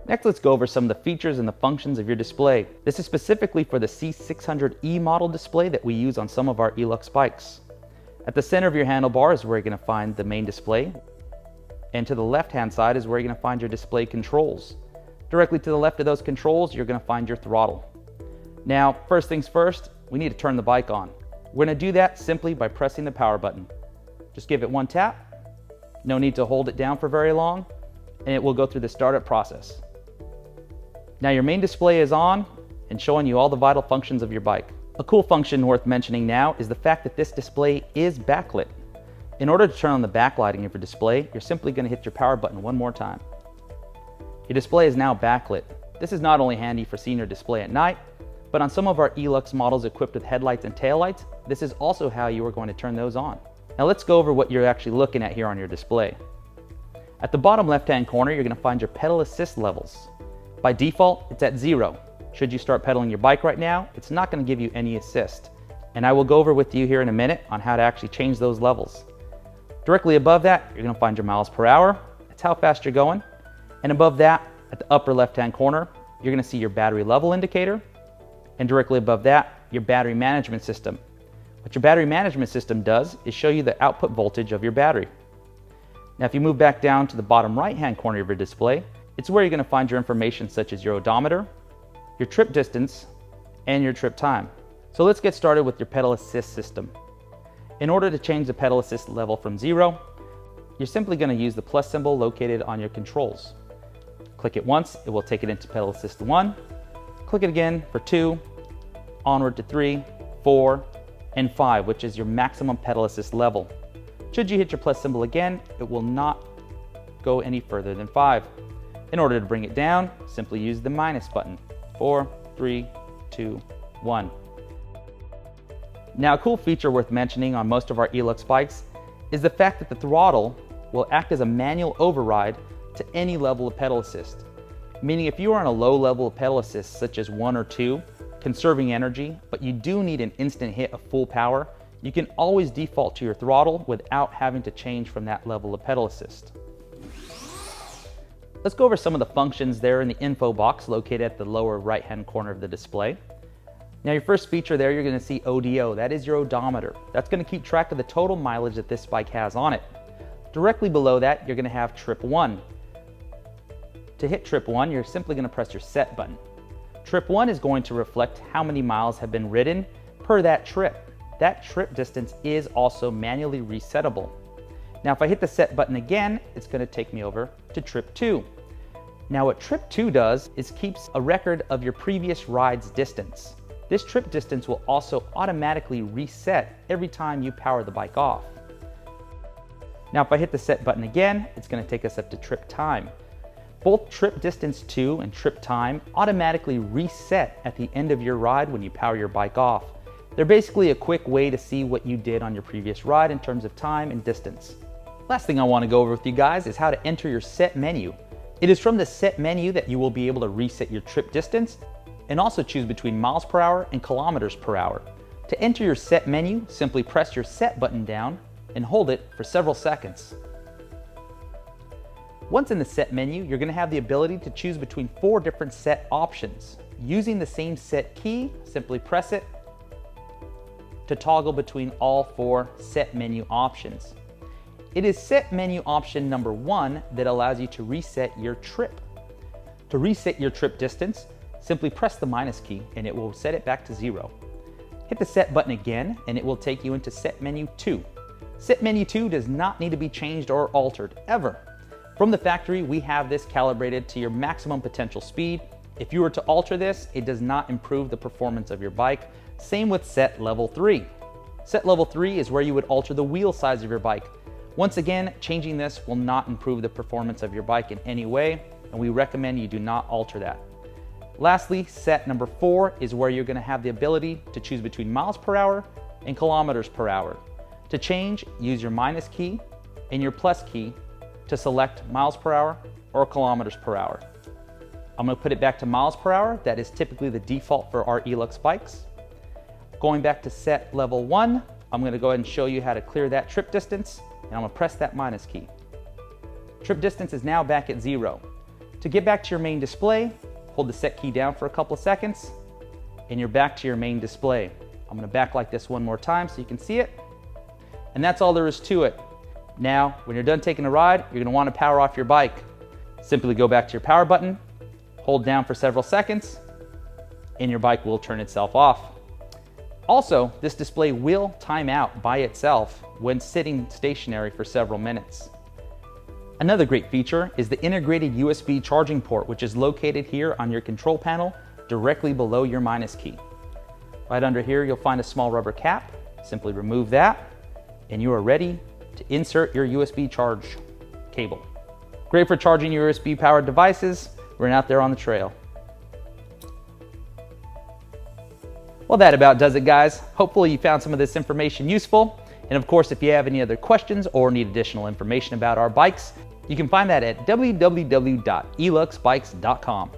Next, let's go over some of the features and the functions of your display. This is specifically for the C600E model display that we use on some of our Elux bikes. At the center of your handlebar is where you're going to find the main display, and to the left-hand side is where you're going to find your display controls. Directly to the left of those controls, you're going to find your throttle. Now, first things first, we need to turn the bike on. We're going to do that simply by pressing the power button. Just give it one tap. No need to hold it down for very long, and it will go through the startup process. Now your main display is on and showing you all the vital functions of your bike. A cool function worth mentioning now is the fact that this display is backlit. In order to turn on the backlighting of your display, you're simply going to hit your power button one more time. Your display is now backlit. This is not only handy for seeing your display at night, but on some of our Elux models equipped with headlights and taillights, this is also how you are going to turn those on. Now let's go over what you're actually looking at here on your display. At the bottom left-hand corner, you're going to find your pedal assist levels. By default, it's at 0. Should you start pedaling your bike right now, it's not going to give you any assist. And I will go over with you here in a minute on how to actually change those levels. Directly above that, you're going to find your miles per hour. That's how fast you're going. And above that, at the upper left-hand corner, you're going to see your battery level indicator. And directly above that, your battery management system. What your battery management system does is show you the output voltage of your battery. Now, if you move back down to the bottom right-hand corner of your display, it's where you're going to find your information such as your odometer, your trip distance, and your trip time. So let's get started with your pedal assist system. In order to change the pedal assist level from 0, you're simply going to use the plus symbol located on your controls. Click it once, it will take it into pedal assist 1. Click it again for 2, onward to 3, 4, and 5, which is your maximum pedal assist level. Should you hit your plus symbol again, it will not go any further than 5. In order to bring it down, simply use the minus button. 4, 3, 2, 1. Now, a cool feature worth mentioning on most of our Elux bikes is the fact that the throttle will act as a manual override to any level of pedal assist. Meaning if you are on a low level of pedal assist, such as 1 or 2, conserving energy, but you do need an instant hit of full power, you can always default to your throttle without having to change from that level of pedal assist. Let's go over some of the functions there in the info box located at the lower right-hand corner of the display. Now your first feature there, you're going to see ODO. That is your odometer. That's going to keep track of the total mileage that this bike has on it. Directly below that, you're going to have trip 1. To hit trip 1, you're simply going to press your set button. Trip 1 is going to reflect how many miles have been ridden per that trip. That trip distance is also manually resettable. Now, if I hit the set button again, it's going to take me over to trip 2. Now, what trip 2 does is keeps a record of your previous ride's distance. This trip distance will also automatically reset every time you power the bike off. Now, if I hit the set button again, it's going to take us up to trip time. Both trip distance 2 and trip time automatically reset at the end of your ride when you power your bike off. They're basically a quick way to see what you did on your previous ride in terms of time and distance. Last thing I want to go over with you guys is how to enter your set menu. It is from the set menu that you will be able to reset your trip distance and also choose between miles per hour and kilometers per hour. To enter your set menu, simply press your set button down and hold it for several seconds. Once in the set menu, you're going to have the ability to choose between 4 different set options. Using the same set key, simply press it to toggle between all 4 set menu options. It is set menu option number 1 that allows you to reset your trip. To reset your trip distance, simply press the minus key and it will set it back to 0. Hit the set button again and it will take you into set menu 2. Set menu 2 does not need to be changed or altered ever. From the factory, we have this calibrated to your maximum potential speed. If you were to alter this, it does not improve the performance of your bike. Same with set level 3. Set level 3 is where you would alter the wheel size of your bike. Once again, changing this will not improve the performance of your bike in any way, and we recommend you do not alter that. Lastly, set number 4 is where you're going to have the ability to choose between miles per hour and kilometers per hour. To change, use your minus key and your plus key to select miles per hour or kilometers per hour. I'm going to put it back to miles per hour. That is typically the default for our Elux bikes. Going back to set level 1, I'm going to go ahead and show you how to clear that trip distance, and I'm going to press that minus key. Trip distance is now back at 0. To get back to your main display, hold the set key down for a couple of seconds, and you're back to your main display. I'm gonna backlight this one more time so you can see it. And that's all there is to it. Now, when you're done taking a ride, you're gonna wanna power off your bike. Simply go back to your power button, hold down for several seconds, and your bike will turn itself off. Also, this display will time out by itself when sitting stationary for several minutes. Another great feature is the integrated USB charging port, which is located here on your control panel, directly below your minus key. Right under here, you'll find a small rubber cap. Simply remove that, and you are ready to insert your USB charge cable. Great for charging your USB powered devices when out there on the trail. Well, that about does it, guys. Hopefully you found some of this information useful. And of course, if you have any other questions or need additional information about our bikes, you can find that at www.eluxbikes.com.